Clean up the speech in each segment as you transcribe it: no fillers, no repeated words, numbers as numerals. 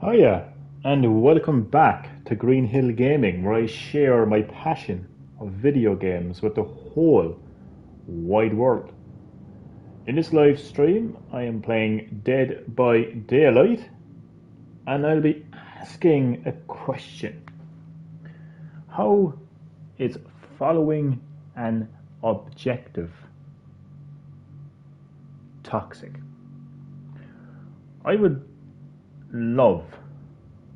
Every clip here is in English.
Hiya, and welcome back to Green Hill Gaming, where I share my passion of video games with the whole wide world. In this live stream, I am playing Dead by Daylight, and I'll be asking a question. How is following an objective toxic? I would love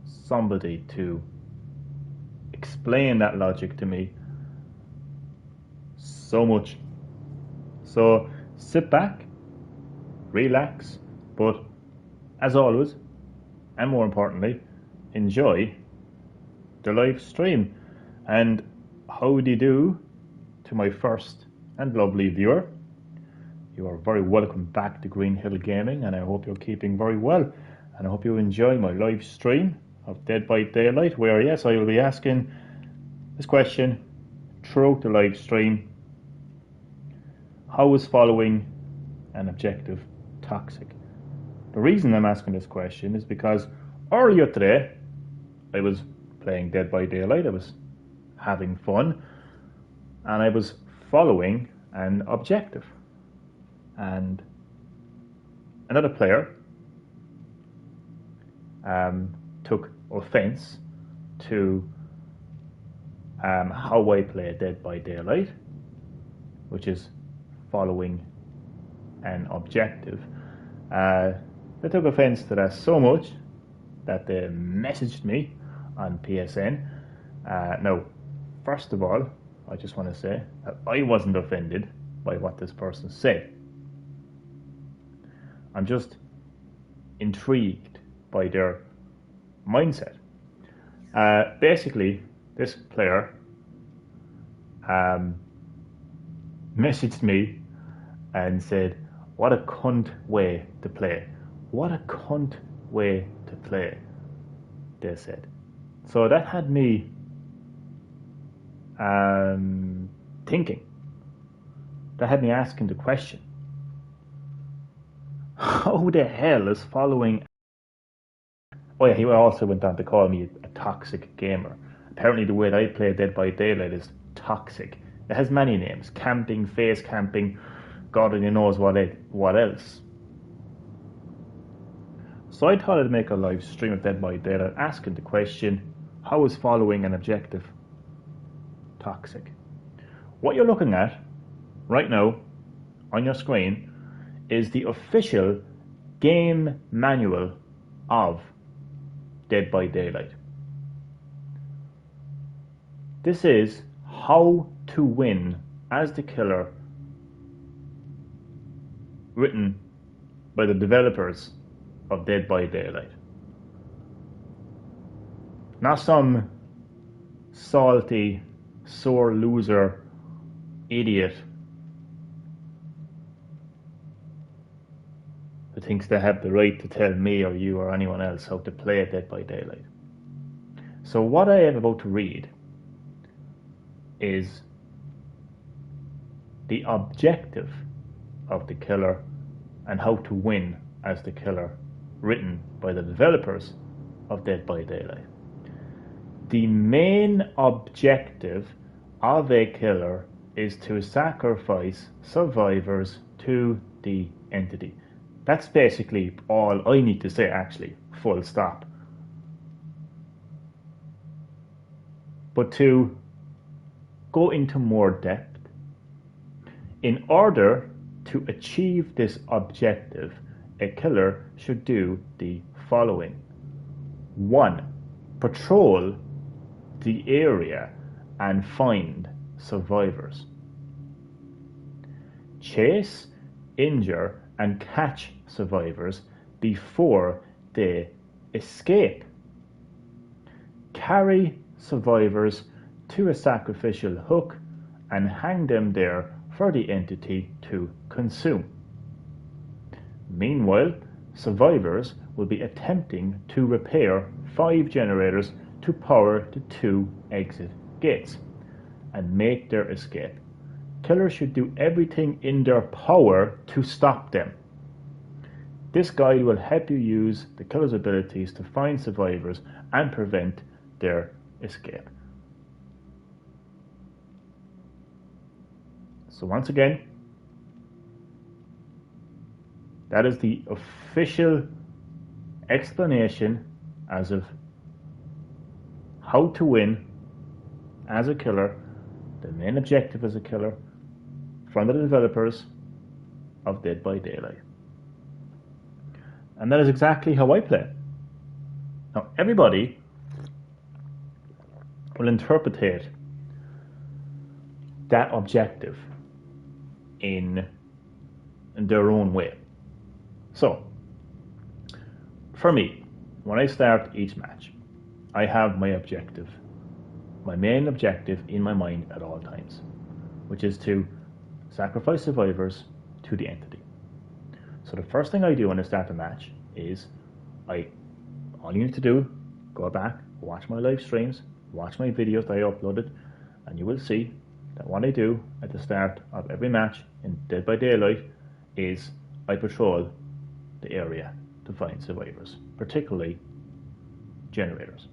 somebody to explain that logic to me so much. So sit back, relax, but as always, and more importantly, enjoy the live stream. And how do you do to my first and lovely viewer? You are very welcome back to Green Hill Gaming, and I hope you're keeping very well. And I hope you enjoy my live stream of Dead by Daylight, where, yes, I will be asking this question throughout the live stream. How is following an objective toxic? The reason I'm asking this question is because earlier today, I was playing Dead by Daylight. I was having fun, and I was following an objective. And another player took offense to how I play Dead by Daylight, which is following an objective. They took offense to that so much that they messaged me on PSN. Now, first of all, I just want to say that I wasn't offended by what this person said. I'm just intrigued by their mindset. Basically, this player messaged me and said, "What a cunt way to play. What a cunt way to play," they said. So that had me thinking. That had me asking the question, how the hell is following... Oh yeah, he also went on to call me a toxic gamer. Apparently the way that I play Dead by Daylight is toxic. It has many names: camping, face camping, God only knows what else. So I thought I'd make a live stream of Dead by Daylight asking the question, how is following an objective toxic? What you're looking at right now on your screen is the official game manual of Dead by Daylight. This is how to win as the killer, written by the developers of Dead by Daylight. Not some salty, sore loser idiot who thinks they have the right to tell me or you or anyone else how to play Dead by Daylight. So what I am about to read is the objective of the killer and how to win as the killer, written by the developers of Dead by Daylight. The main objective of a killer is to sacrifice survivors to the entity. That's basically all I need to say, actually, full stop. But to go into more depth, in order to achieve this objective, a killer should do the following. 1. Patrol the area and find survivors. Chase, injure, and catch survivors before they escape. Carry survivors to a sacrificial hook and hang them there for the entity to consume. Meanwhile, survivors will be attempting to repair 5 generators to power the 2 exit gates and make their escape. Killers should do everything in their power to stop them. This guide will help you use the killer's abilities to find survivors and prevent their escape. So once again, that is the official explanation as of how to win as a killer, the main objective as a killer, from the developers of Dead by Daylight. And that is exactly how I play. Now, everybody will interpret that objective in their own way. So, for me, when I start each match, I have my objective, my main objective in my mind at all times, which is to sacrifice survivors to the entity. So the first thing I do when I start a match is all you need to do, go back, watch my live streams, watch my videos that I uploaded, and you will see that what I do at the start of every match in Dead by Daylight is I patrol the area to find survivors, particularly generators.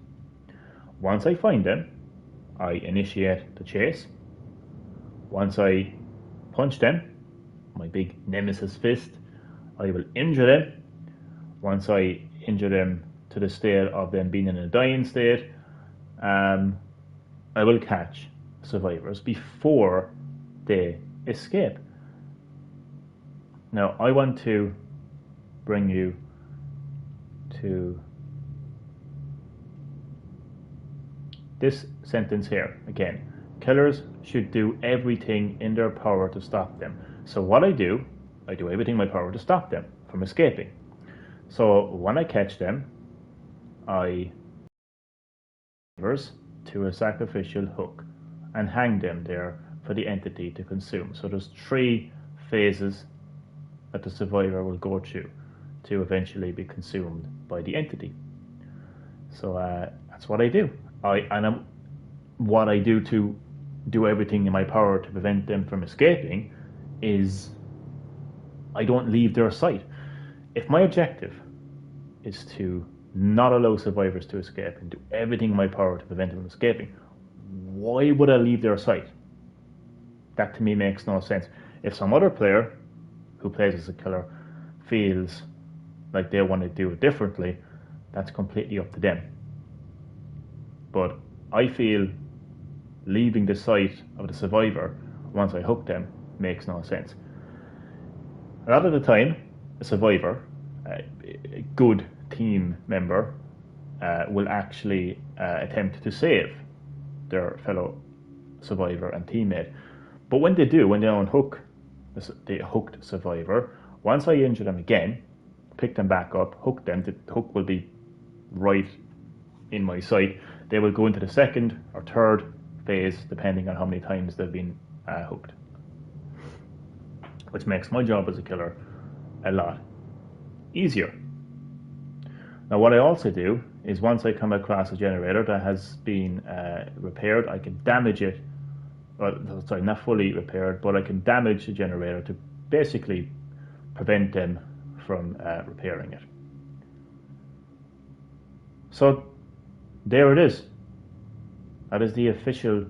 Once I find them, I initiate the chase. Once I punch them, my big nemesis fist, I will injure them. Once I injure them to the state of them being in a dying state, I will catch survivors before they escape. Now, I want to bring you to this sentence here again. Killers should do everything in their power to stop them. So what I do everything in my power to stop them from escaping. So when I catch them, I to a sacrificial hook and hang them there for the entity to consume. So there's 3 phases that the survivor will go through to eventually be consumed by the entity. So that's what I do. What I do to do everything in my power to prevent them from escaping is I don't leave their sight. If my objective is to not allow survivors to escape and do everything in my power to prevent them from escaping, why would I leave their sight? That to me makes no sense. If some other player who plays as a killer feels like they want to do it differently, that's completely up to them. But I feel leaving the sight of the survivor once I hook them makes no sense. A lot of the time, a survivor, a good team member, will actually attempt to save their fellow survivor and teammate. But when they do, when they unhook the hooked survivor, once I injure them again, pick them back up, hook them, the hook will be right in my sight. They will go into the second or third phase, depending on how many times they've been hooked. Which makes my job as a killer a lot easier. Now what I also do is once I come across a generator that has been repaired, I can damage it, sorry, not fully repaired, but I can damage the generator to basically prevent them from repairing it. So there it is. That is the official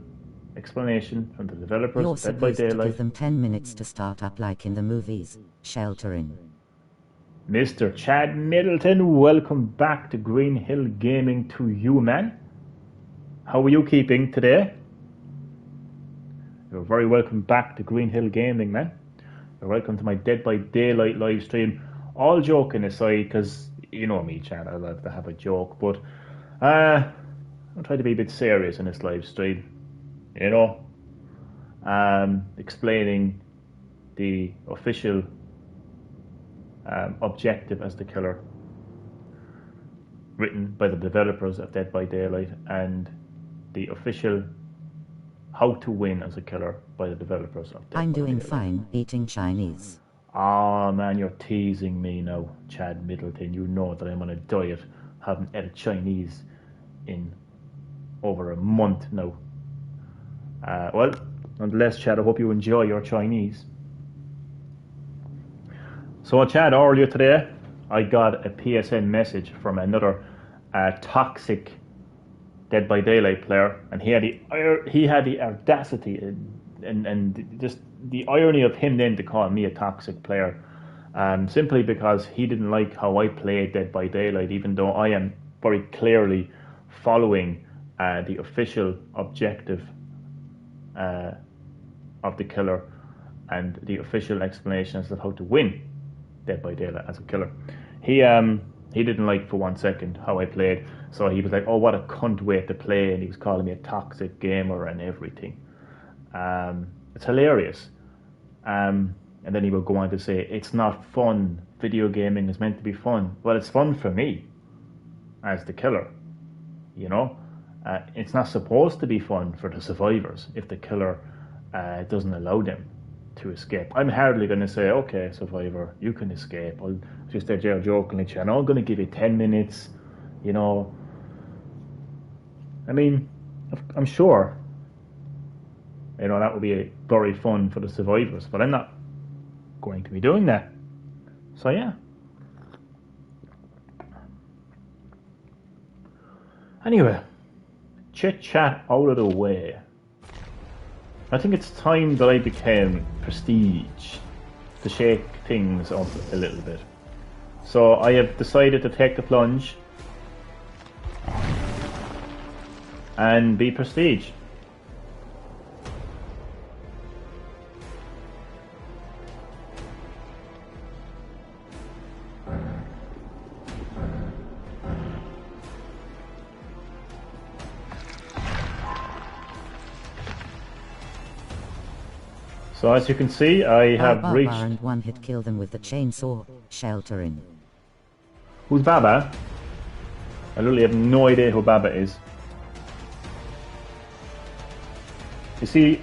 explanation from the developers. You're Dead by supposed to Daylight. give them 10 minutes to start up like in the movies. Sheltering. Mr. Chad Middleton, welcome back to Green Hill Gaming to you, man. How are you keeping today? You're very welcome back to Green Hill Gaming, man. You're welcome to my Dead by Daylight live stream. All joking aside, because you know me, Chad, I love to have a joke, but I'll try to be a bit serious in this live stream. You know, explaining the official objective as the killer, written by the developers of Dead by Daylight, and the official how to win as a killer by the developers of Dead I'm by doing Daylight. fine, eating Chinese. Oh man, you're teasing me now, Chad Middleton. You know that I'm on a diet, haven't ate Chinese in over a month now. Well, nonetheless, Chad, I hope you enjoy your Chinese. So, Chad, earlier today, I got a PSN message from another toxic Dead by Daylight player, and he had the audacity and just the irony of him then to call me a toxic player, simply because he didn't like how I played Dead by Daylight, even though I am very clearly following the official objective of the killer and the official explanations of how to win Dead by Daylight as a killer. He didn't like for 1 second how I played, so he was like, "Oh, what a cunt way to play," and he was calling me a toxic gamer and everything. It's hilarious. And then he would go on to say, "It's not fun. Video gaming is meant to be fun." Well, it's fun for me as the killer, you know. It's not supposed to be fun for the survivors if the killer doesn't allow them to escape. I'm hardly going to say, "Okay, survivor, you can escape." I'll just there jokingly, "I'm going to give you 10 minutes, you know." I mean, I'm sure, you know, that would be very fun for the survivors, but I'm not going to be doing that. So yeah. Anyway, chit chat out of the way. I think it's time that I became prestige to shake things up a little bit. So I have decided to take the plunge and be prestige. So as you can see, I have reached... and one hit kill them with the chainsaw, sheltering. Who's Baba? I literally have no idea who Baba is. You see,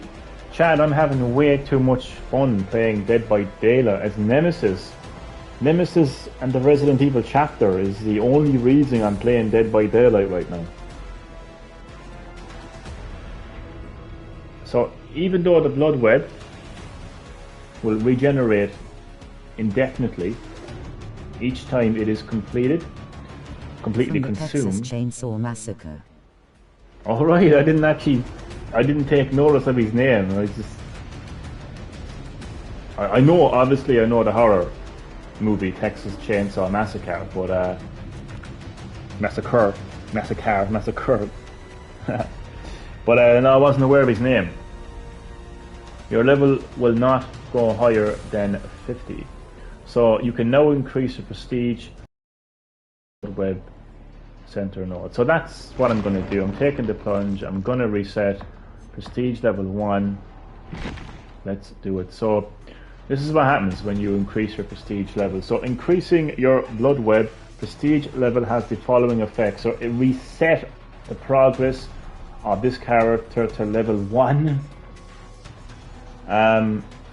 Chad, I'm having way too much fun playing Dead by Daylight as Nemesis. Nemesis and the Resident Evil chapter is the only reason I'm playing Dead by Daylight right now. So even though the blood web will regenerate indefinitely each time it is completely From the consumed. Texas Chainsaw Massacre. Alright, I didn't take notice of his name. I know, obviously I know the horror movie Texas Chainsaw Massacre, but Massacre. But no, I wasn't aware of his name. Your level will not go higher than 50. So you can now increase your prestige web center node. So that's what I'm going to do. I'm taking the plunge. I'm going to reset prestige level 1. Let's do it. So this is what happens when you increase your prestige level. So increasing your blood web prestige level has the following effect. So it reset the progress of this character to level 1.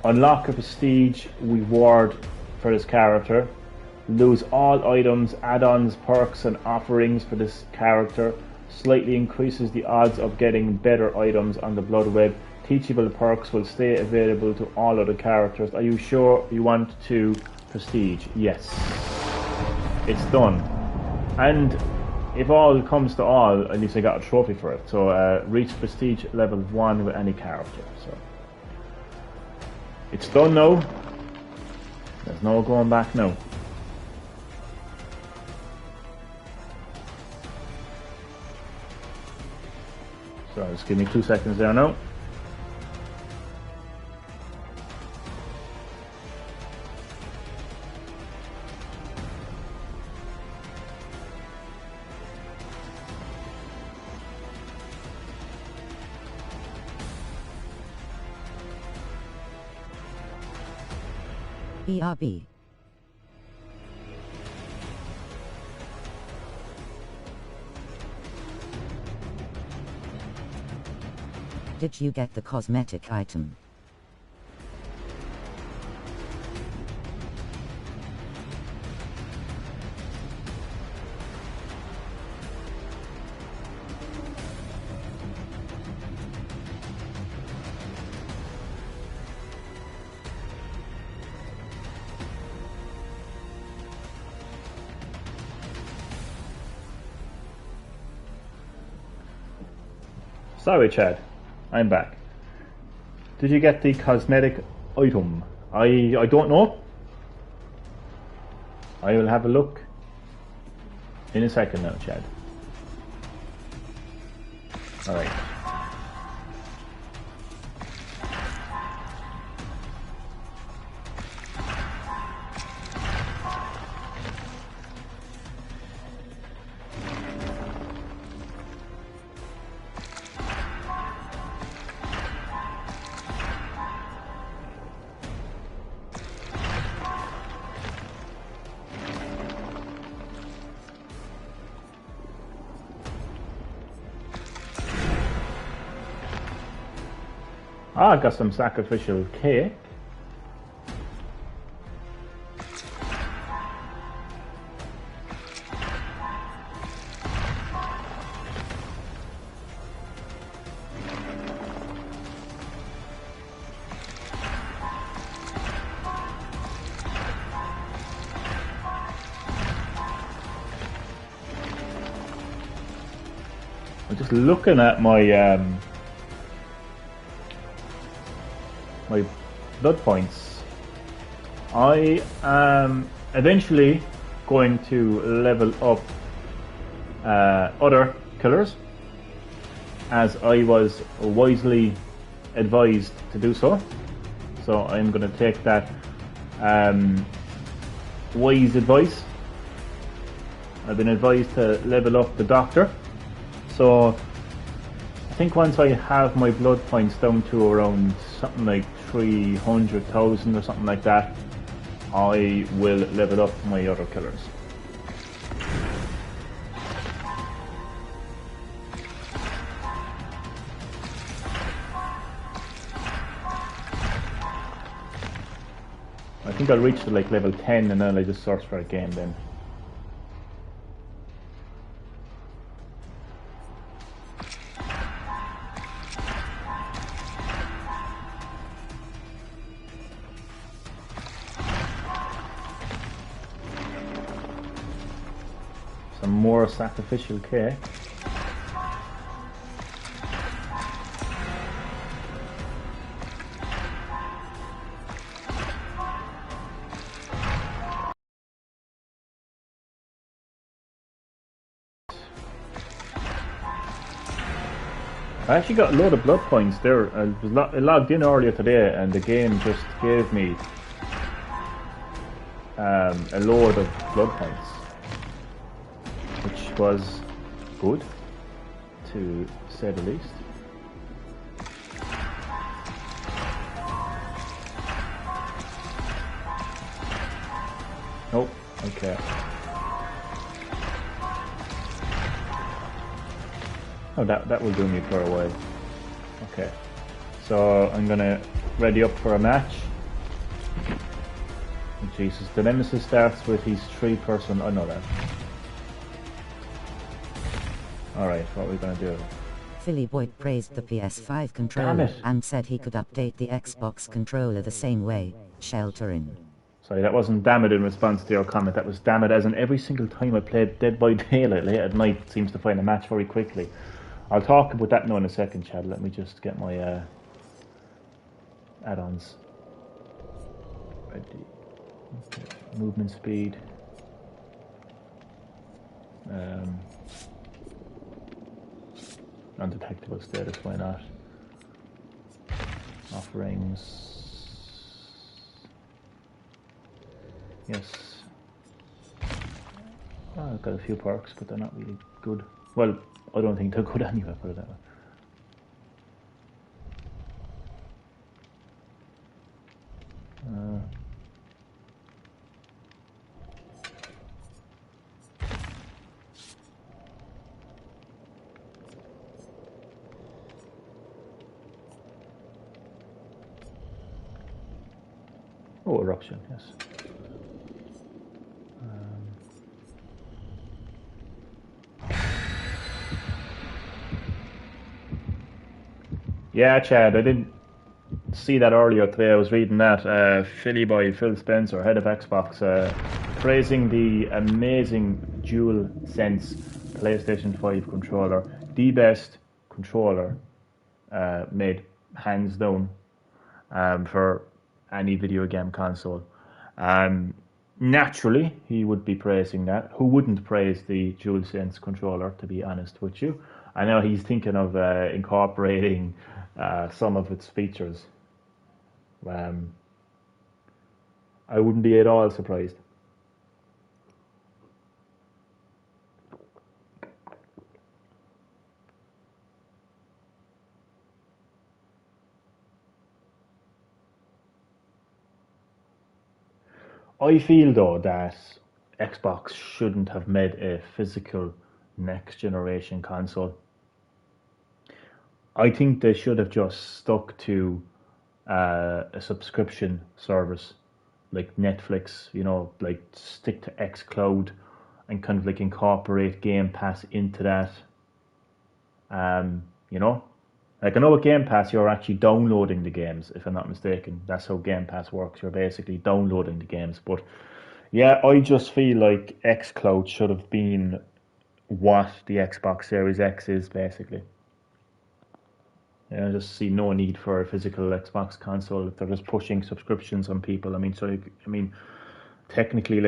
Unlock a prestige reward for this character. Lose all items, add-ons, perks and offerings for this character. Slightly increases the odds of getting better items on the blood web. Teachable perks will stay available to all other characters. Are you sure you want to prestige? Yes. It's done. And if all comes to all, at least I got a trophy for it. So reach prestige level 1 with any character. So it's done now. There's no going back now. So just give me 2 seconds there now. BRB. Did you get the cosmetic item? Sorry, Chad. I'm back. Did you get the cosmetic item? I don't know. I will have a look in a second now, Chad. Alright. I got some sacrificial cake. I'm just looking at my my blood points. I am eventually going to level up other killers, as I was wisely advised to do so. So I'm going to take that wise advice. I've been advised to level up the doctor. So I think once I have my blood points down to around something like 300,000 or something like that, I will level up my other killers. I think I'll reach to like level 10 and then I just search for a game then. Some more sacrificial cake. I actually got a load of blood points there. I was logged in earlier today and the game just gave me a load of blood points, which was good, to say the least. Oh, okay. Oh, that will do me for a while. Okay, so I'm gonna ready up for a match. Oh, Jesus, the Nemesis starts with his 3-person. I know that. Alright, what are we gonna do? Philly Boyd praised the PS5 controller and said he could update the Xbox controller the same way. Sheltering. Sorry, that wasn't damn it in response to your comment. That was damn it as in every single time I played Dead by Daylight late at night, it seems to find a match very quickly. I'll talk about that now in a second, Chad. Let me just get my add-ons ready. Okay. Movement speed. Undetectable status, why not? Offerings. Yes. Oh, I've got a few perks, but they're not really good. Well, I don't think they're good anyway, put it that way. Oh, eruption, yes. Yeah, Chad, I didn't see that earlier today. I was reading that. Philly boy Phil Spencer, head of Xbox, praising the amazing DualSense PlayStation 5 controller. The best controller made hands down for any video game console. Naturally, he would be praising that. Who wouldn't praise the DualSense controller, to be honest with you? I know he's thinking of incorporating some of its features. I wouldn't be at all surprised. I feel though that Xbox shouldn't have made a physical next generation console. I think they should have just stuck to a subscription service like Netflix, like stick to xCloud and kind of like incorporate Game Pass into that. Like I know with Game Pass you're actually downloading the games, if I'm not mistaken. That's how Game Pass works. You're basically downloading the games. But yeah, I just feel like xCloud should have been what the Xbox Series X is, basically. I just see no need for a physical Xbox console if they're just pushing subscriptions on people. Technically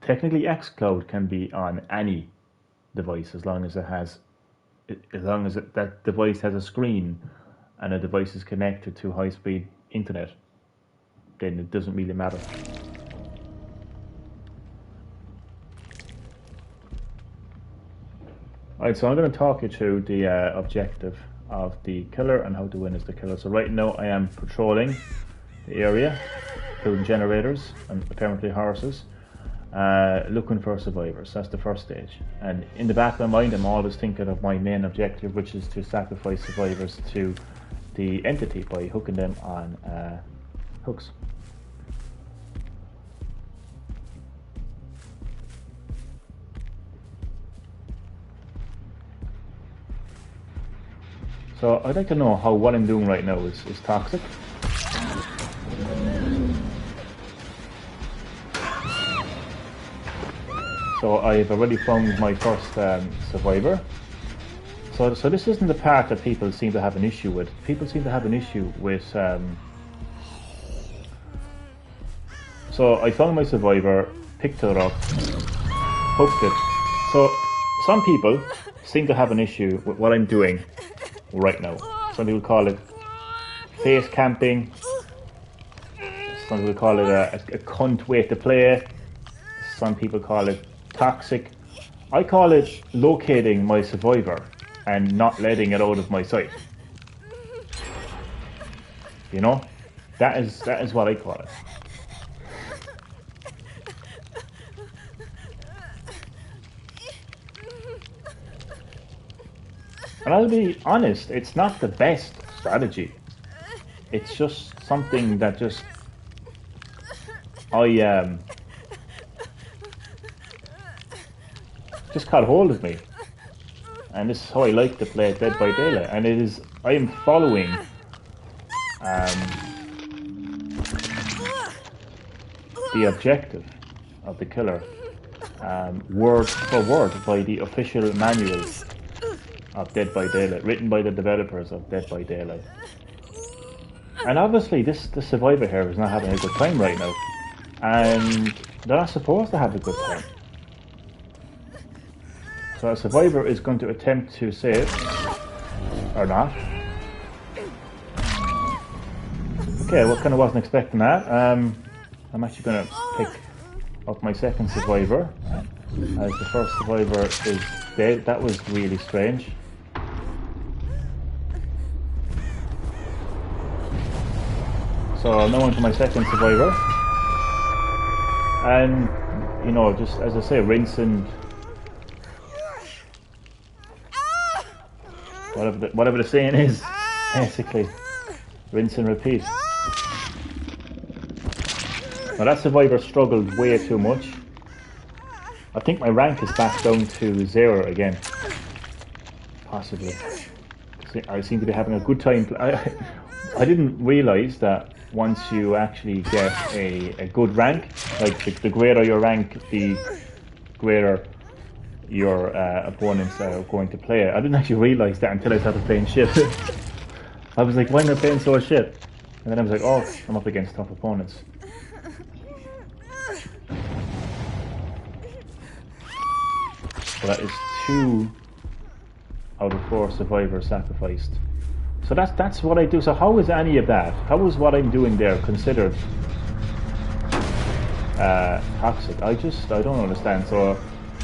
xCloud can be on any device as long as that device has a screen and a device is connected to high-speed internet. Then it doesn't really matter. Alright, so I'm going to talk you through the objective of the killer and how to win as the killer. So right now I am patrolling the area, including generators and apparently horses, looking for survivors. That's the first stage. And in the back of my mind I'm always thinking of my main objective, which is to sacrifice survivors to the entity by hooking them on hooks. So I'd like to know how what I'm doing right now is toxic. So I've already found my first survivor. So this isn't the part that people seem to have an issue with. People seem to have an issue with... So I found my survivor, picked it up, hooked it. So some people seem to have an issue with what I'm doing right now. Some people call it face camping. Some people call it a cunt way to play. Some people call it toxic. I call it locating my survivor and not letting it out of my sight. That is what I call it. And I'll be honest, it's not the best strategy. It's just something that just caught hold of me. And this is how I like to play Dead by Daylight. And I am following the objective of the killer word for word by the official manual of Dead by Daylight, written by the developers of Dead by Daylight. And obviously the survivor here is not having a good time right now. And they're not supposed to have a good time. So a survivor is going to attempt to save, or not. Okay, well, kind of wasn't expecting that. I'm actually going to pick up my second survivor, as the first survivor is dead. That was really strange. So I'm now on to my second survivor. And, just as I say, rinse and... Whatever the saying is, basically. Rinse and repeat. Now that survivor struggled way too much. I think my rank is back down to 0 again. Possibly. I seem to be having a good time. I didn't realise that once you actually get a good rank, like the greater your rank, the greater your opponents are going to play. I didn't actually realise that until I started playing shit. I was like, why am I playing so shit? And then I was like, oh, I'm up against tough opponents. So that is 2 out of 4 survivors sacrificed. So that's what I do. So how is any of that? How is what I'm doing there considered toxic? I don't understand. So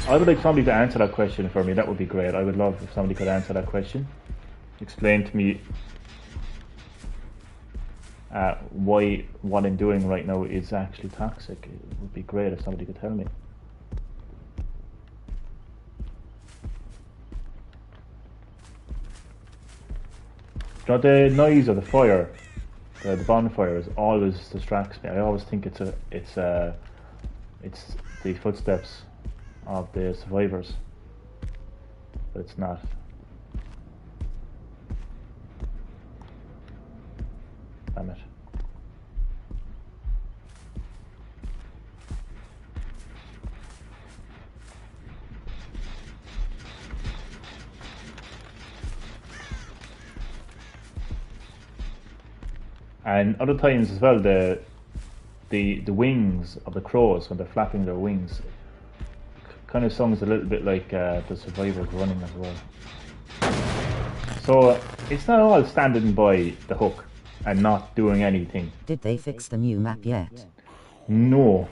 I would like somebody to answer that question for me. That would be great. I would love if somebody could answer that question. Explain to me why what I'm doing right now is actually toxic. It would be great if somebody could tell me. You know, the noise of the fire, the bonfire, always distracts me. I always think it's the footsteps of the survivors, but it's not. Damn it. And other times as well, the wings of the crows when they're flapping their wings kind of sounds a little bit like the survivors running as well. So it's not all standing by the hook and not doing anything. Did they fix the new map yet? No.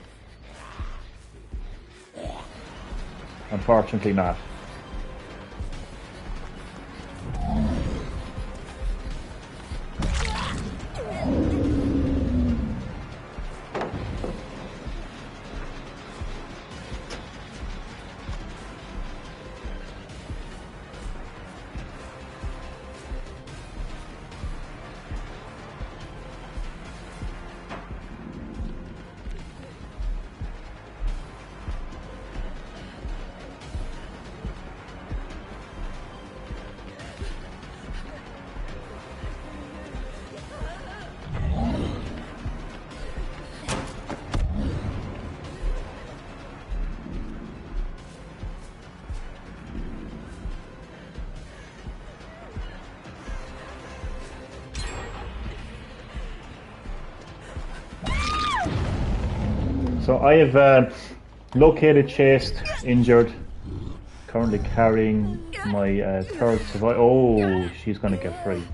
Unfortunately not. So I have located, chased, injured, currently carrying my third survivor. Oh, she's going to get free.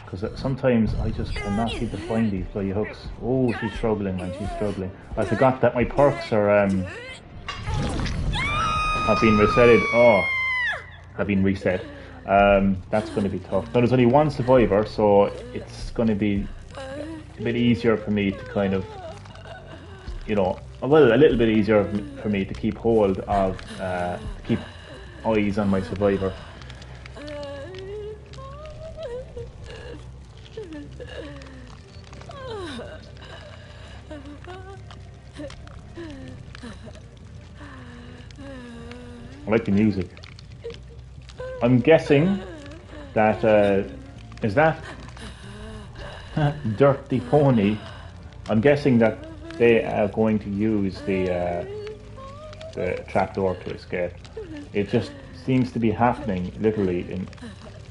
Because sometimes I just cannot seem to find these bloody hooks. Oh, she's struggling, man, she's struggling. I forgot that my perks are have been resetted. Oh, have been reset. That's going to be tough. Now there's only one survivor, so it's going to be a bit easier for me to kind of, you know, well, a little bit easier for me to keep hold of, keep eyes on my survivor. I like the music. I'm guessing that is that Dirty Pony. I'm guessing that they are going to use the trapdoor to escape. It just seems to be happening literally in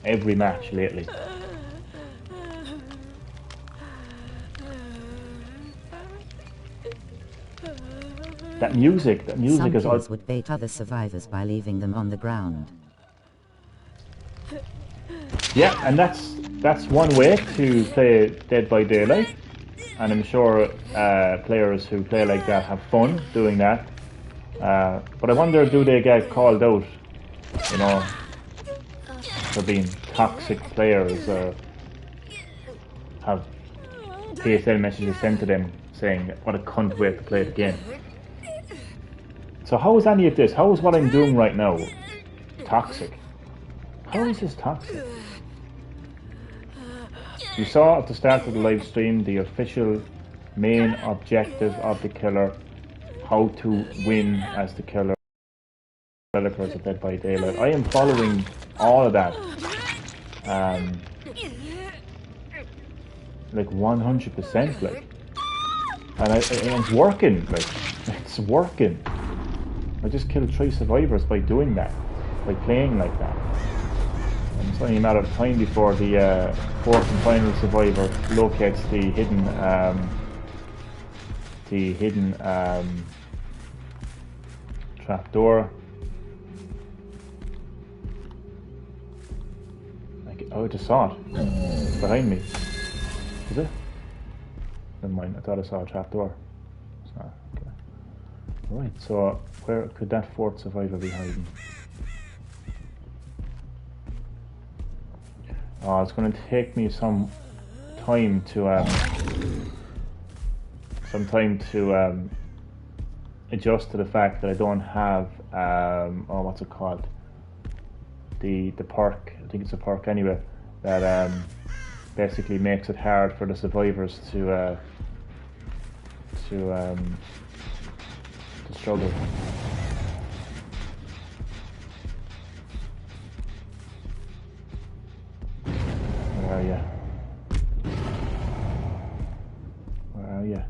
every match lately. That music Some is. kills would bait other survivors by leaving them on the ground. Yeah, and that's one way to play Dead by Daylight, and I'm sure players who play like that have fun doing that. But I wonder, do they get called out, you know, for being toxic players, or have PSL messages sent to them saying, what a cunt way to play the game. So how is any of this, how is what I'm doing right now toxic? How is this toxic? You saw at the start of the live stream the official main objective of the killer, how to win as the killer, developers of Dead by Daylight. I am following all of that, like 100%, like. And it's working, like, it's working. I just killed 3 survivors by doing that, by playing like that. And it's only a matter of time before the 4th and final survivor locates the hidden trapdoor. Oh, I just saw it. It's behind me. Is it? Never mind, I thought I saw a trapdoor. It's not. Okay. Right, so where could that 4th survivor be hiding? Oh, it's going to take me some time to adjust to the fact that I don't have oh, what's it called? The perk. I think it's a perk anyway that basically makes it hard for the survivors to struggle. Where are you? Where are you?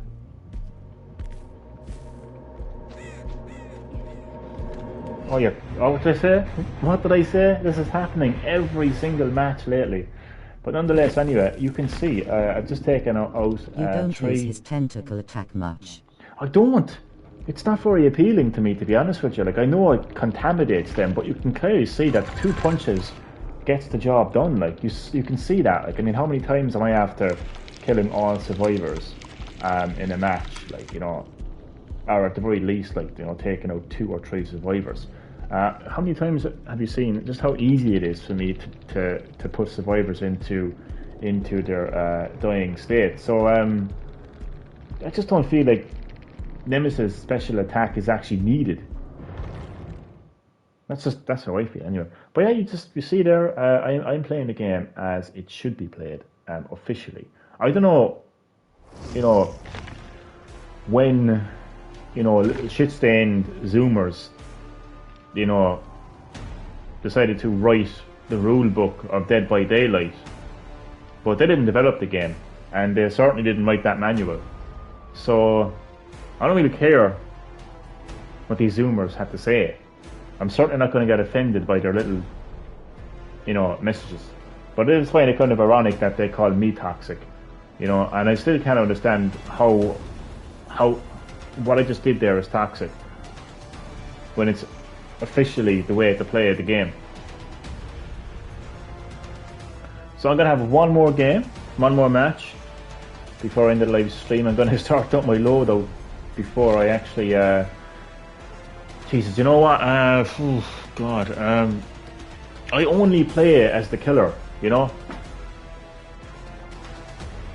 Oh yeah. Oh, what did I say? What did I say? This is happening every single match lately. But nonetheless, anyway, you can see I've just taken out. You don't use his tentacle attack much. I don't. It's not very appealing to me, to be honest with you. Like, I know it contaminates them, but you can clearly see that 2 punches gets the job done. Like, you can see that. Like, I mean, how many times am I after killing all survivors in a match? Like, you know, or at the very least, like, you know, taking out 2 or 3 survivors. How many times have you seen just how easy it is for me to put survivors into their dying state? So I just don't feel like Nemesis special attack is actually needed. That's how I feel anyway. But yeah, you see there, I'm playing the game as it should be played officially. I don't know, you know, when, you know, shit-stained Zoomers, you know, decided to write the rule book of Dead by Daylight, but they didn't develop the game, and they certainly didn't write that manual. So I don't really care what these Zoomers had to say. I'm certainly not going to get offended by their little, you know, messages. But it is find it kind of ironic that they call me toxic, you know, and I still can't understand how what I just did there is toxic when it's officially the way to play the game. So I'm going to have one more match before I end the live stream. I'm going to start up my loadout before I actually Jesus, you know what? God, I only play as the killer, you know?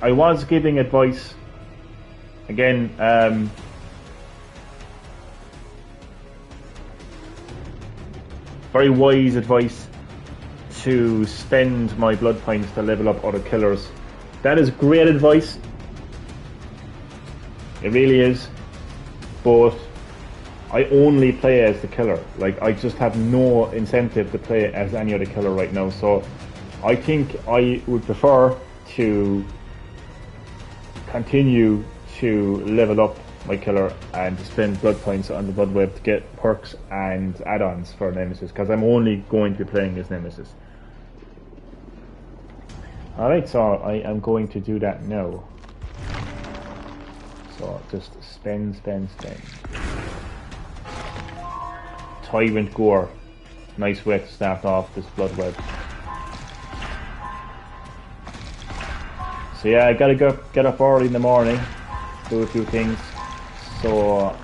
I was giving advice again, very wise advice to spend my blood points to level up other killers. That is great advice. It really is. But I only play as the killer. Like, I just have no incentive to play as any other killer right now. So I think I would prefer to continue to level up my killer and spend blood points on the blood web to get perks and add-ons for Nemesis, because I'm only going to be playing as Nemesis. Alright, so I am going to do that now. So just spend. Tyrant Gore. Nice way to start off this blood web. So yeah, I gotta get up early in the morning, do a few things. So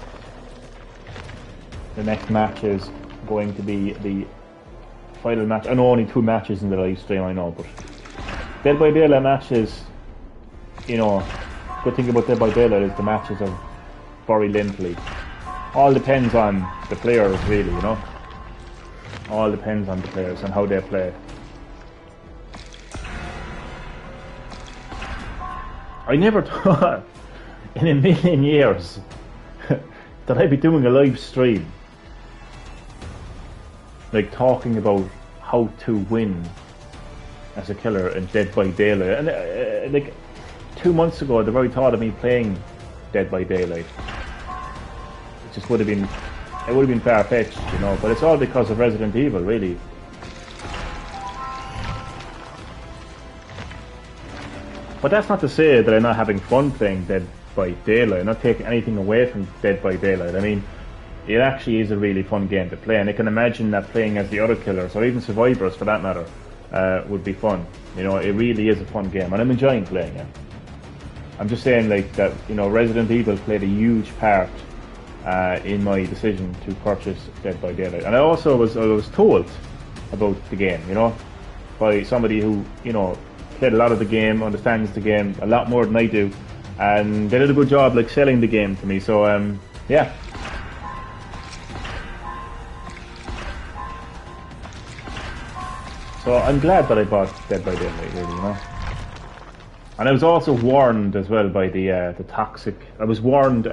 the next match is going to be the final match. I know only 2 matches in the live stream, I know, but Dead by Daylight matches, you know, good thing about Dead by Daylight is the matches are very lengthy. All depends on the players, really, you know. All depends on the players and how they play. I never thought in a million years that I'd be doing a live stream, like talking about how to win as a killer in Dead by Daylight. And like 2 months ago, the very thought of me playing Dead by Daylight. It just would have been, it would have been far-fetched, you know, but it's all because of Resident Evil, really. But that's not to say that I'm not having fun playing Dead by Daylight. I'm not taking anything away from Dead by Daylight. I mean, it actually is a really fun game to play, and I can imagine that playing as the other killers, or even survivors for that matter, would be fun. You know, it really is a fun game, and I'm enjoying playing it. I'm just saying, like, that, you know, Resident Evil played a huge part in my decision to purchase Dead by Daylight. And I also was told about the game, you know, by somebody who, you know, played a lot of the game, understands the game a lot more than I do, and they did a good job, like, selling the game to me. So yeah. So I'm glad that I bought Dead by Daylight, really, you know. And I was also warned as well by the toxic. I was warned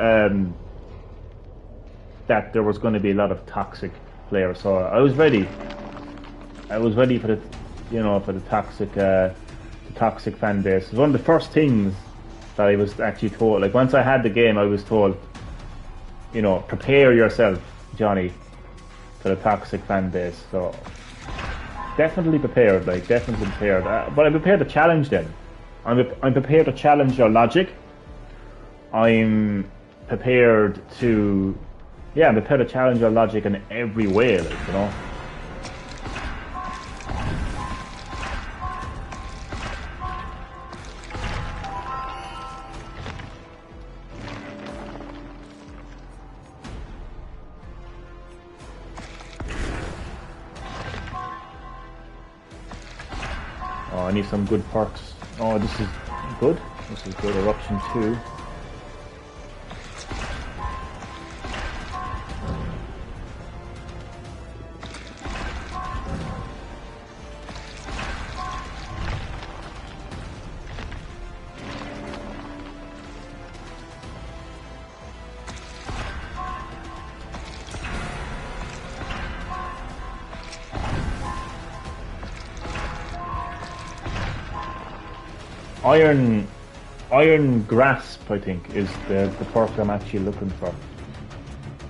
that there was going to be a lot of toxic players, so I was ready. I was ready for the, you know, for the toxic fan base. It was one of the first things that I was actually told. Like, once I had the game, I was told, you know, prepare yourself, Johnny, for the toxic fan base. So definitely prepared, like, definitely prepared. But I'm prepared to challenge them. I'm prepared to challenge your logic. I'm prepared to, yeah, I'm prepared to challenge your logic in every way, like, you know. Oh, I need some good perks. Oh, this is good. This is good. Eruption 2. Iron Grasp, I think, is the perk I'm actually looking for.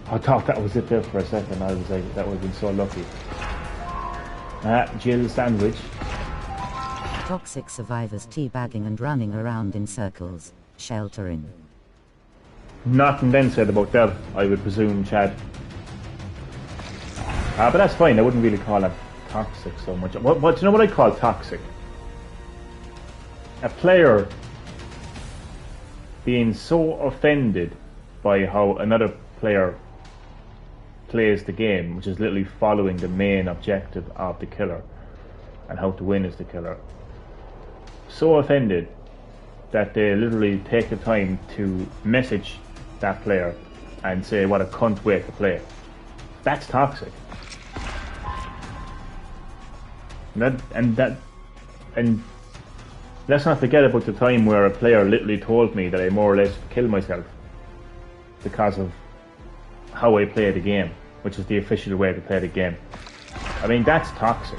I thought that was it there for a second. I was like, that would have been so lucky. Jill Sandwich. Toxic survivors teabagging and running around in circles, sheltering. Nothing then said about that, I would presume, Chad. But that's fine. I wouldn't really call it toxic so much. What do you know what I call toxic? A player being so offended by how another player plays the game, which is literally following the main objective of the killer and how to win as the killer. So offended that they literally take the time to message that player and say what a cunt way to play. That's toxic. And let's not forget about the time where a player literally told me that I more or less killed myself because of how I play the game, which is the official way to play the game. I mean, that's toxic.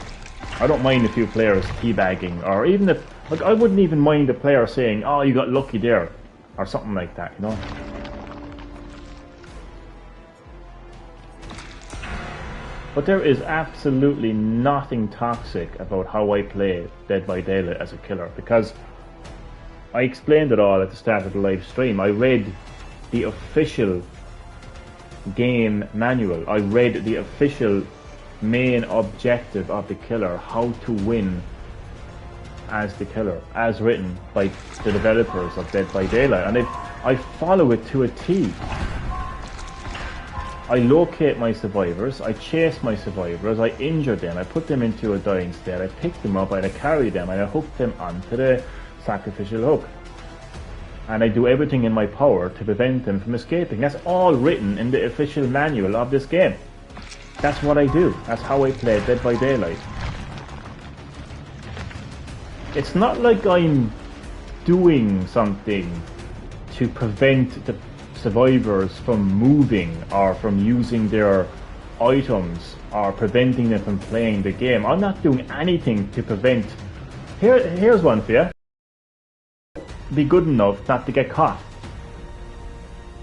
I don't mind a few players teabagging, or even if, like, I wouldn't even mind a player saying, oh, you got lucky there, or something like that, you know? But there is absolutely nothing toxic about how I play Dead by Daylight as a killer, because I explained it all at the start of the live stream. I read the official game manual. I read the official main objective of the killer, how to win as the killer, as written by the developers of Dead by Daylight, and I follow it to a T. I locate my survivors, I chase my survivors, I injure them, I put them into a dying state, I pick them up, and I carry them, and I hook them onto the sacrificial hook. And I do everything in my power to prevent them from escaping. That's all written in the official manual of this game. That's what I do. That's how I play Dead by Daylight. It's not like I'm doing something to prevent the survivors from moving or from using their items or preventing them from playing the game. I'm not doing anything to prevent. Here's one for you. Be good enough not to get caught.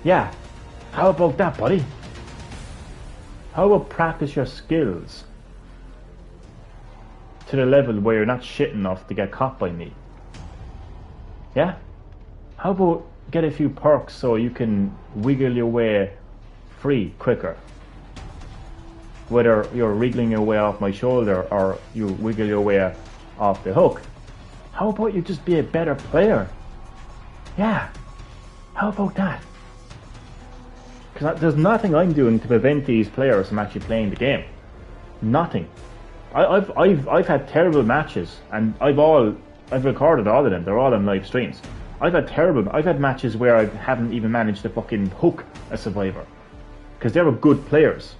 Yeah. How about that, buddy? How about practice your skills to the level where you're not shit enough to get caught by me? Yeah? How about get a few perks so you can wiggle your way free quicker? Whether you're wriggling your way off my shoulder or you wiggle your way off the hook. How about you just be a better player? Yeah. How about that? Because there's nothing I'm doing to prevent these players from actually playing the game. Nothing. I've had terrible matches, and I've recorded all of them. They're all on live streams. I've had matches where I haven't even managed to fucking hook a survivor because they were good players.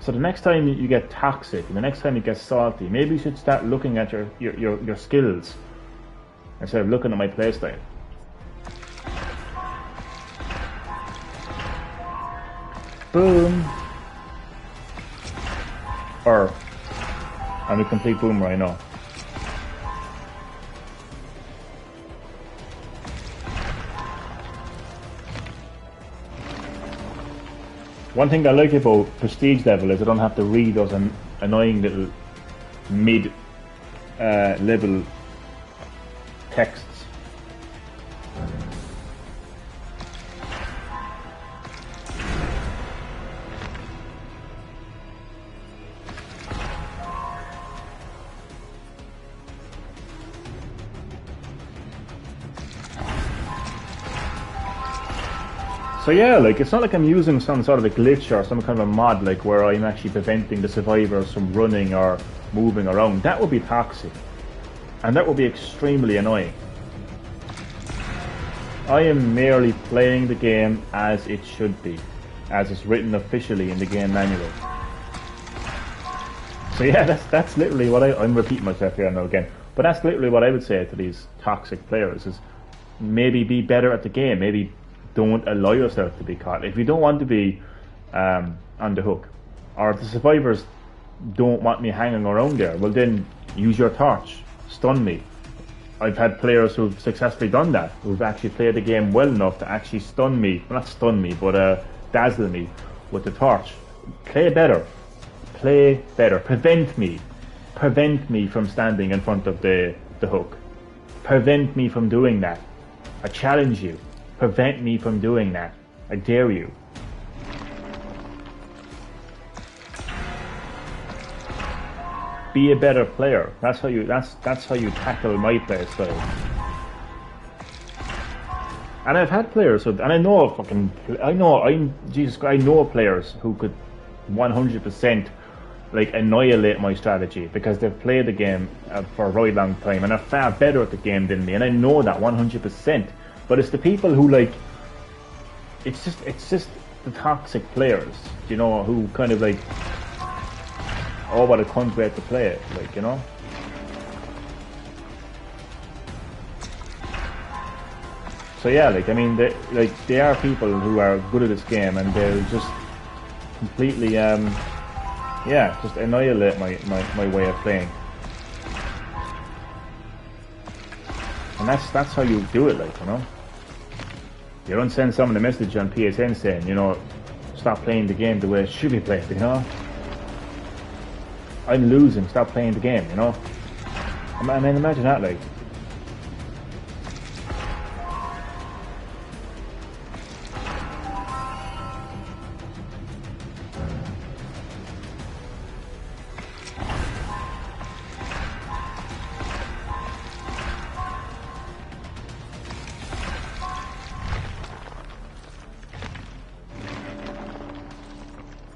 So the next time you get toxic, and the next time you get salty, maybe you should start looking at your skills instead of looking at my playstyle. Boom. Or I'm a complete boomer, I know. One thing I like about Prestige level is I don't have to read those annoying little mid-level texts. So yeah, like, it's not like I'm using some sort of a glitch or some kind of a mod, like, where I'm actually preventing the survivors from running or moving around. That would be toxic. And that would be extremely annoying. I am merely playing the game as it should be, as it's written officially in the game manual. So yeah, that's literally what I'm repeating myself here now again, but that's literally what I would say to these toxic players is maybe be better at the game, maybe don't allow yourself to be caught. If you don't want to be on the hook, or if the survivors don't want me hanging around there, well then use your torch, stun me. I've had players who've successfully done that, who've actually played the game well enough to actually stun me, well, not stun me, but dazzle me with the torch. Play better, prevent me from standing in front of the hook. Prevent me from doing that. I challenge you. Prevent me from doing that. I dare you. Be a better player. That's how you tackle my play style. And I've had players and I know players who could 100% like annihilate my strategy because they've played the game for a very long time and are far better at the game than me, and I know that 100%. But it's the people who like, it's just the toxic players, you know, who kind of like, oh, what a cunt way to play it, like, you know. So yeah, like, I mean, they are people who are good at this game and they'll just completely, yeah, just annihilate my way of playing. And that's how you do it, like, you know. You don't send someone a message on PSN saying, you know, stop playing the game the way it should be played, you know. I'm losing, stop playing the game, you know. I mean, imagine that, like.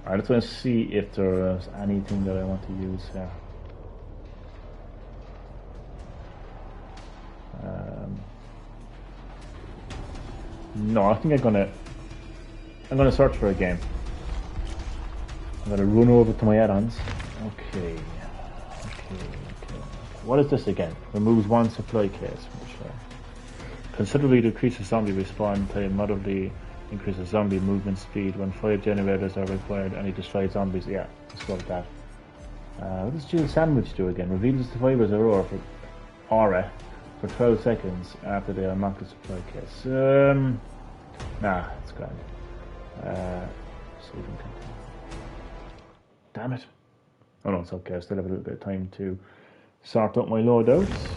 I just want to see if there's anything that I want to use here. No, I think I'm gonna search for a game. I'm gonna run over to my add-ons. Okay. What is this again? Removes one supply case. Sure. Considerably decreases zombie respawn time, moderately increases zombie movement speed when 5 generators are required and it destroys zombies. Yeah, let's go with that. What does Dual Sandwich do again? Reveals the survivors aura for 12 seconds after they unlock the supply case. Nah, it's grand. Damn it. Oh no, it's okay. I still have a little bit of time to sort out my loadouts.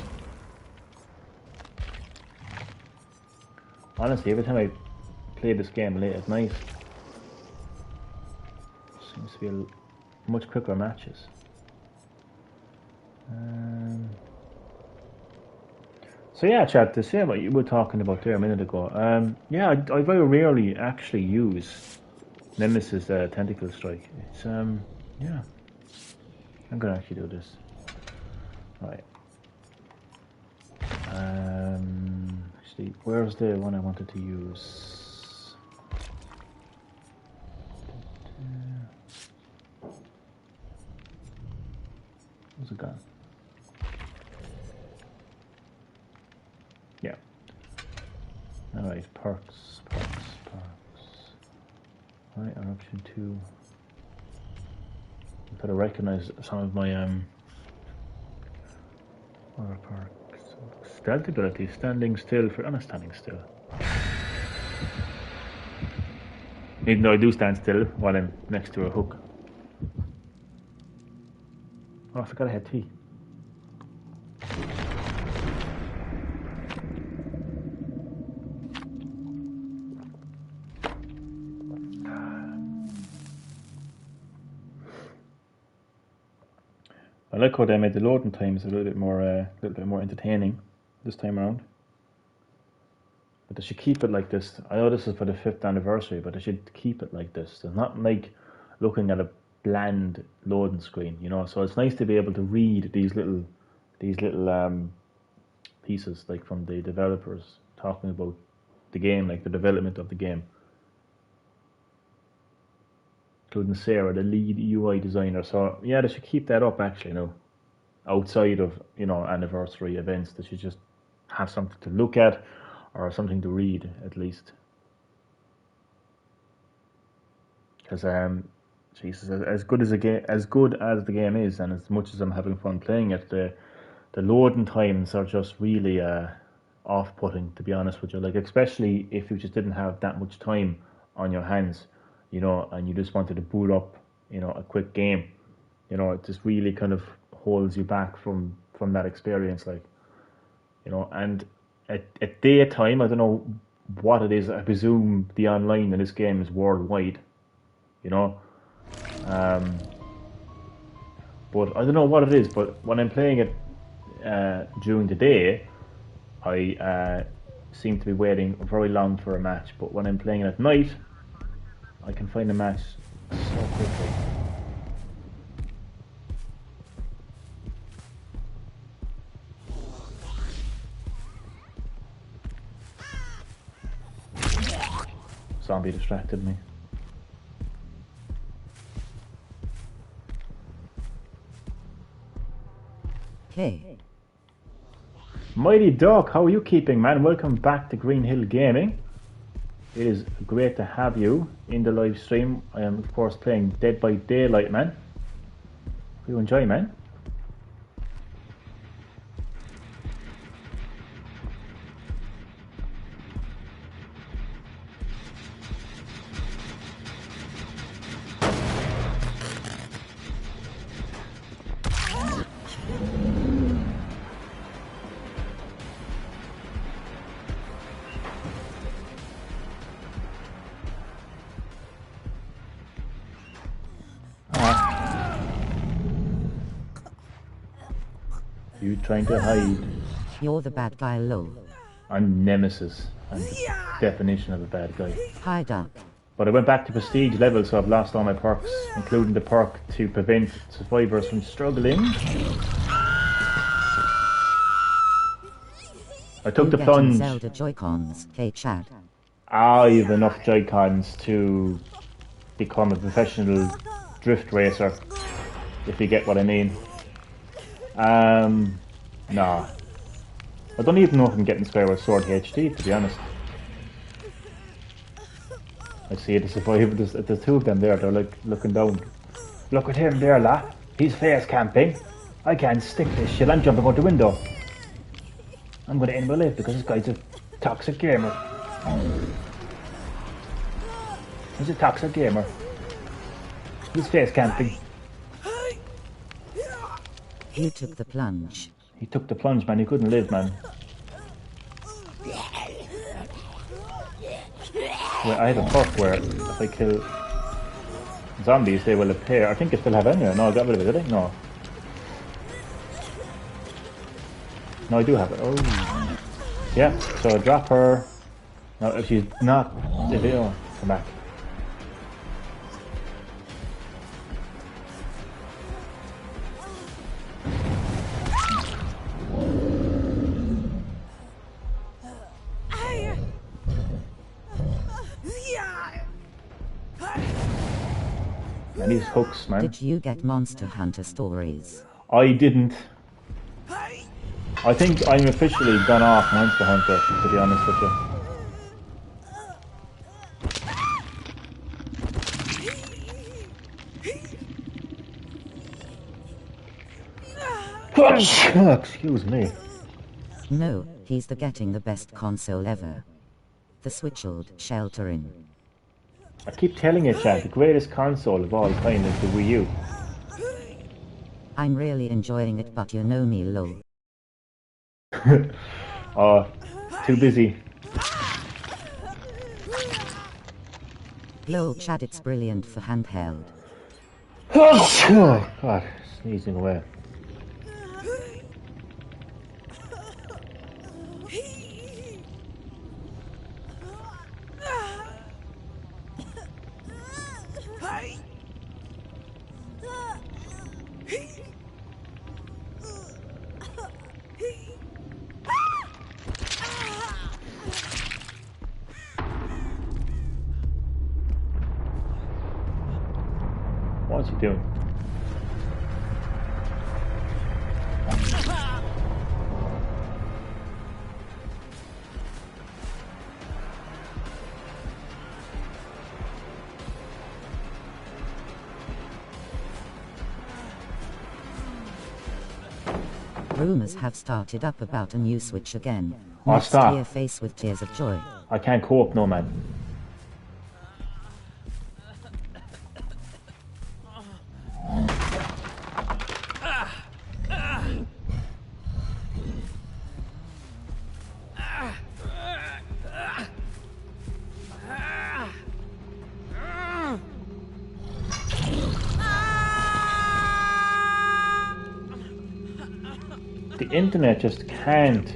Honestly, every time I play this game late at night, seems to be much quicker matches. So yeah, chat, the same what you were talking about there a minute ago. Yeah, I very rarely actually use Nemesis Tentacle Strike. It's yeah. I'm gonna actually do this. Right. Actually, where's the one I wanted to use? Where's it gone? Yeah. Alright, perks. Right, eruption 2. I've got to recognize some of my other perks. Stealth ability, standing still for standing still. Even though I do stand still while I'm next to a hook. Oh, I forgot I had tea. I like how they made the loading times a little bit more entertaining this time around. But they should keep it like this. I know this is for the 5th anniversary, but they should keep it like this. It's not like looking at a bland loading screen, you know. So it's nice to be able to read these little pieces, like from the developers talking about the game, like the development of the game, including Sarah, the lead UI designer. So yeah, they should keep that up. Actually, no, outside of anniversary events, they should just have something to look at or something to read at least. Because Jesus, as good as the game is, and as much as I'm having fun playing it, the loading times are just really off-putting, to be honest with you. Like, especially if you just didn't have that much time on your hands, and you just wanted to boot up, a quick game, it just really kind of holds you back from that experience, like, and at daytime, I don't know what it is. I presume the online in this game is worldwide, but I don't know what it is. But when I'm playing it during the day, I seem to be waiting very long for a match. But when I'm playing it at night, I can find a match so quickly. Zombie distracted me. Hey. Mighty Duck, how are you keeping, man? Welcome back to Green Hill Gaming. It is great to have you in the live stream. I am, of course, playing Dead by Daylight, man. Hope you enjoy, man. You trying to hide? You're the bad guy, lol. I'm Nemesis. I'm the definition of a bad guy. Hi, Duck. But I went back to prestige level, so I've lost all my perks, including the perk to prevent survivors from struggling. I took the plunge. Zelda Joy-Cons, hey Chad. I have enough Joy-Cons to become a professional drift racer, if you get what I mean. Nah. I don't even know if I'm getting Skyward Sword HD, to be honest. I see the survivors, there's two of them there, they're like looking down. Look at him there, lad. He's face camping. I can't stick this shit, I'm jumping out the window. I'm gonna end my life because this guy's a toxic gamer. He's a toxic gamer. He's face camping. You took the plunge. He took the plunge, man. He couldn't live, man. Well, I have a perk where if I kill zombies, they will appear. I think I still have any. No, I got rid of it, did I? No. No, I do have it. Oh. Yeah, so drop her. No, if she's not... Oh, come back. And these hooks, man. Did you get Monster Hunter stories? I didn't. I think I'm officially gone off Monster Hunter, to be honest with you. Excuse me. No, he's getting the best console ever. The Switch-old sheltering. I keep telling you, Chad, the greatest console of all time is the Wii U. I'm really enjoying it, but you know me, lol. Too busy. Lol, Chad, it's brilliant for handheld. Oh, God, sneezing away. What's he doing? Rumors have started up about a new Switch again. Oh, stop. Your face with tears of joy. I can't cope, no, man. The internet just can't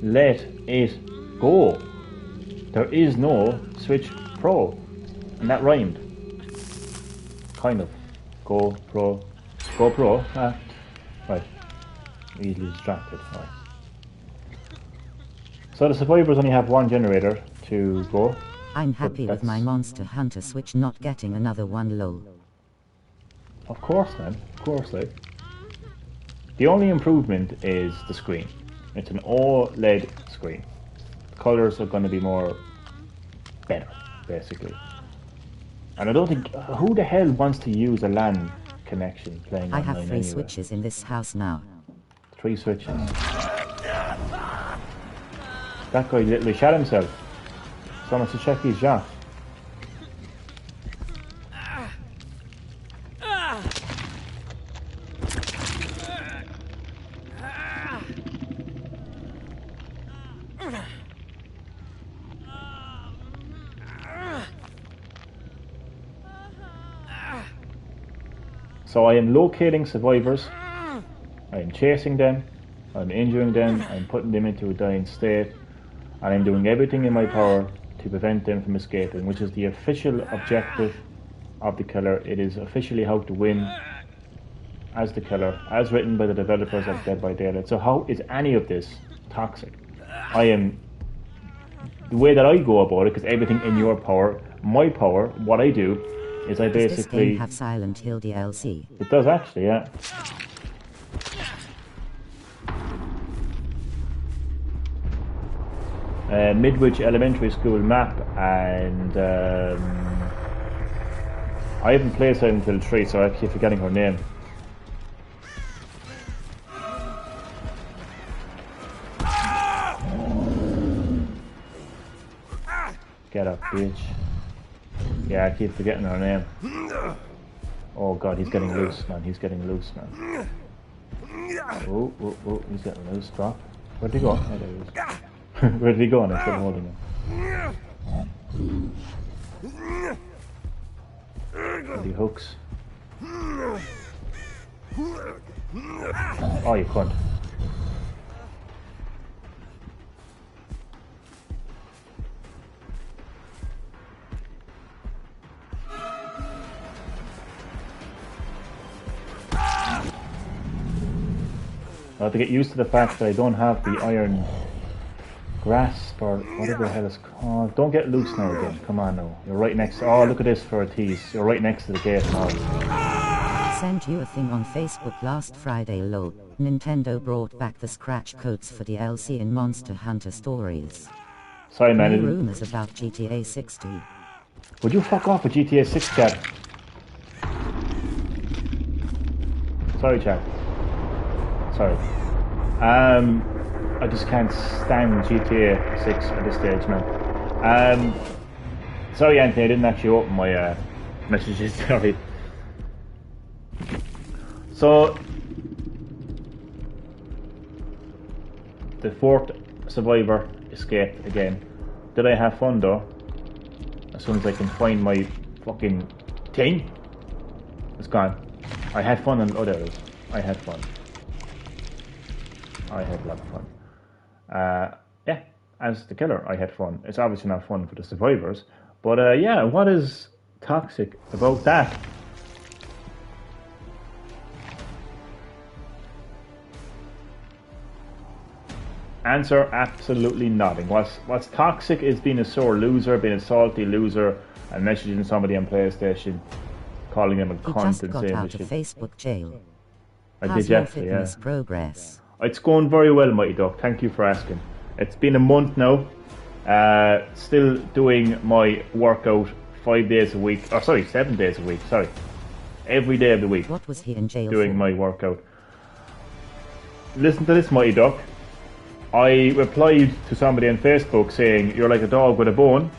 let it go. There is no Switch Pro. And that rhymed. Kind of. Go Pro. Right. Easily distracted. Right. So the survivors only have one generator to go. I'm happy with my Monster Hunter Switch not getting another one, lol. Of course, man. Of course, like. The only improvement is the screen. It's an OLED screen. The colors are going to be better, basically. And I don't think... who the hell wants to use a LAN connection playing I online have 3 anyway? switches in this house now. 3 switches. That guy literally shot himself. Someone to check his shot. So I am locating survivors, I am chasing them, I'm injuring them, I'm putting them into a dying state, and I'm doing everything in my power to prevent them from escaping, which is the official objective of the killer. It is officially how to win as the killer, as written by the developers of Dead by Daylight. So how is any of this toxic? The way that I go about it, because everything in your power, my power, what I do, is I basically... Does this game have Silent Hill DLC? It does actually, yeah. Midwich Elementary School map, and I haven't played Silent Hill 3, so I keep forgetting her name. Get up, bitch. Yeah, I keep forgetting her name. Oh god, he's getting loose, man. He's getting loose, man. Oh, he's getting loose. Drop. Where'd he go? Oh, there he is. Where did he go? And I'm still holding him. Bloody hooks. Oh, you cunt. I have to get used to the fact that I don't have the iron grasp or whatever the hell it's called. Don't get loose now again. Come on now. You're right next to... Oh, look at this for a tease. You're right next to the gate now. Sent you a thing on Facebook last Friday, lol. Nintendo brought back the scratch codes for DLC in Monster Hunter Stories. Sorry, man. Any rumors about GTA 60? Would you fuck off with GTA 6, chat? Sorry, chat. Sorry. I just can't stand GTA 6 at this stage, man. Sorry, Anthony, I didn't actually open my messages. Sorry. So, the fourth survivor escaped again. Did I have fun though? As soon as I can find my fucking thing, it's gone. I had fun and oh, there it is. I had fun. I had a lot of fun. Yeah, as the killer, I had fun. It's obviously not fun for the survivors, but yeah, what is toxic about that? Answer, absolutely nothing. What's toxic is being a sore loser, being a salty loser, and messaging somebody on PlayStation, calling them a cunt and saying just got out of Facebook jail. I How's did your yesterday, fitness yeah. progress? It's going very well, Mighty Duck. Thank you for asking. It's been a month now. Still doing my workout 5 days a week. Oh, sorry, 7 days a week. Sorry. Every day of the week. What was he in jail doing for? my workout. Listen to this, Mighty Duck. I replied to somebody on Facebook saying, "You're like a dog with a bone."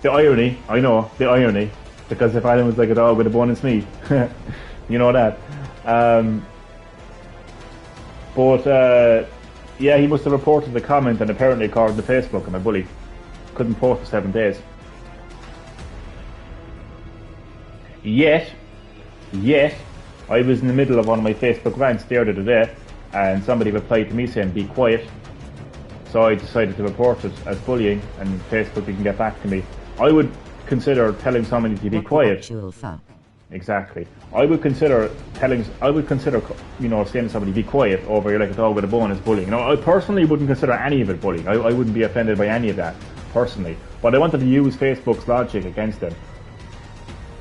The irony, I know, the irony. Because if Adam was like a dog with a bone, it's me. You know that. Yeah, he must have reported the comment, and apparently according to Facebook, I'm a bully. Couldn't post for 7 days. Yet, I was in the middle of one of my Facebook rants the other day, and somebody replied to me saying, "Be quiet." So I decided to report it as bullying, and Facebook didn't get back to me. I would consider telling somebody to be quiet. Actual fuck. Exactly. I would consider, you know, saying to somebody, "Be quiet," over "you're like a dog with a bone" as bullying. You know, I personally wouldn't consider any of it bullying. I wouldn't be offended by any of that, personally. But I wanted to use Facebook's logic against them.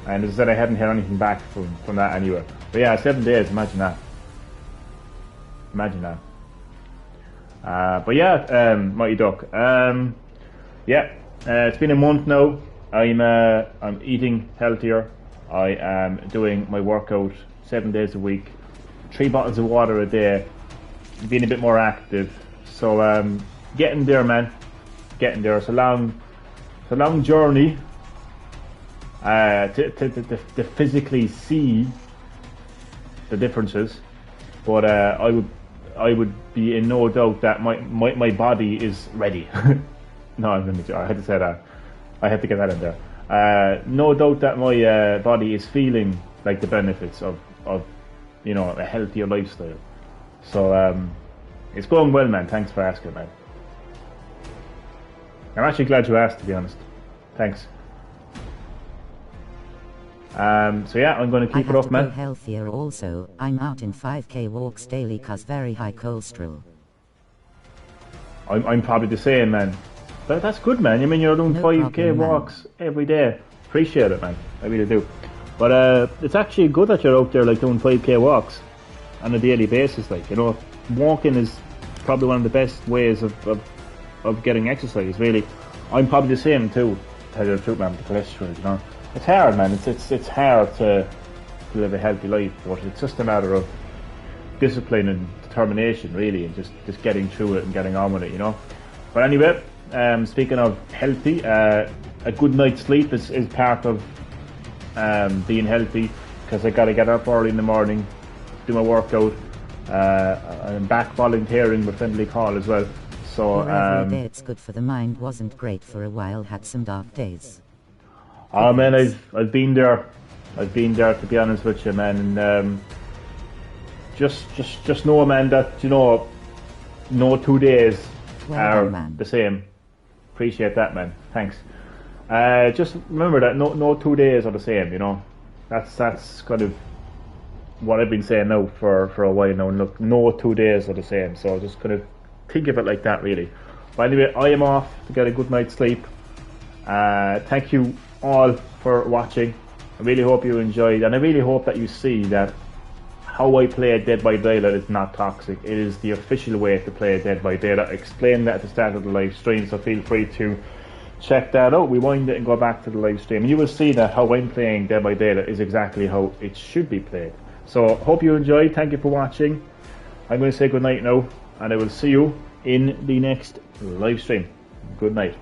And as I said, I hadn't heard anything back from that anyway. But yeah, 7 days, imagine that. Imagine that. But yeah, Mighty Duck. Yeah, it's been a month now. I'm eating healthier. I am doing my workout 7 days a week, 3 bottles of water a day, being a bit more active. So getting there, man. Getting there. It's a long journey to physically see the differences. But I would be in no doubt that my body is ready. No, I had to say that. I had to get that in there. No doubt that my body is feeling like the benefits of you know, a healthier lifestyle. So it's going well, man. Thanks for asking, man. I'm actually glad you asked, to be honest. Thanks. So yeah, I'm going to keep it up, man. I have to go healthier also. I'm out in 5k walks daily cause very high cholesterol. I'm probably the same, man. But that's good, man. I mean, you're doing 5k walks every day. Appreciate it, man. I really do. But it's actually good that you're out there like doing 5k walks on a daily basis. Like, you know, walking is probably one of the best ways of getting exercise. Really, I'm probably the same too. To tell you the truth, man. With the cholesterol, you know, it's hard, man. It's hard to live a healthy life, but it's just a matter of discipline and determination, really, and just getting through it and getting on with it, you know. But anyway, speaking of healthy, a good night's sleep is part of being healthy, because I got to get up early in the morning, do my workout. I'm back volunteering with Friendly Call as well. So every day it's good for the mind. Wasn't great for a while, had some dark days. Oh man, I've been there. I've been there, to be honest with you, man. And just know, man, that no 2 days are the same. Appreciate that, man. Thanks. Just remember that no 2 days are the same. That's kind of what I've been saying now for a while now. And look, no 2 days are the same. So just kind of think of it like that, really. But anyway, I am off to get a good night's sleep. Thank you all for watching. I really hope you enjoyed, and I really hope that you see that how I play Dead by Daylight is not toxic. It is the official way to play Dead by Daylight. I explained that at the start of the live stream, so feel free to check that out. Rewind it and go back to the live stream, and you will see that how I'm playing Dead by Daylight is exactly how it should be played. So hope you enjoyed. Thank you for watching. I'm going to say good night now, and I will see you in the next live stream. Good night.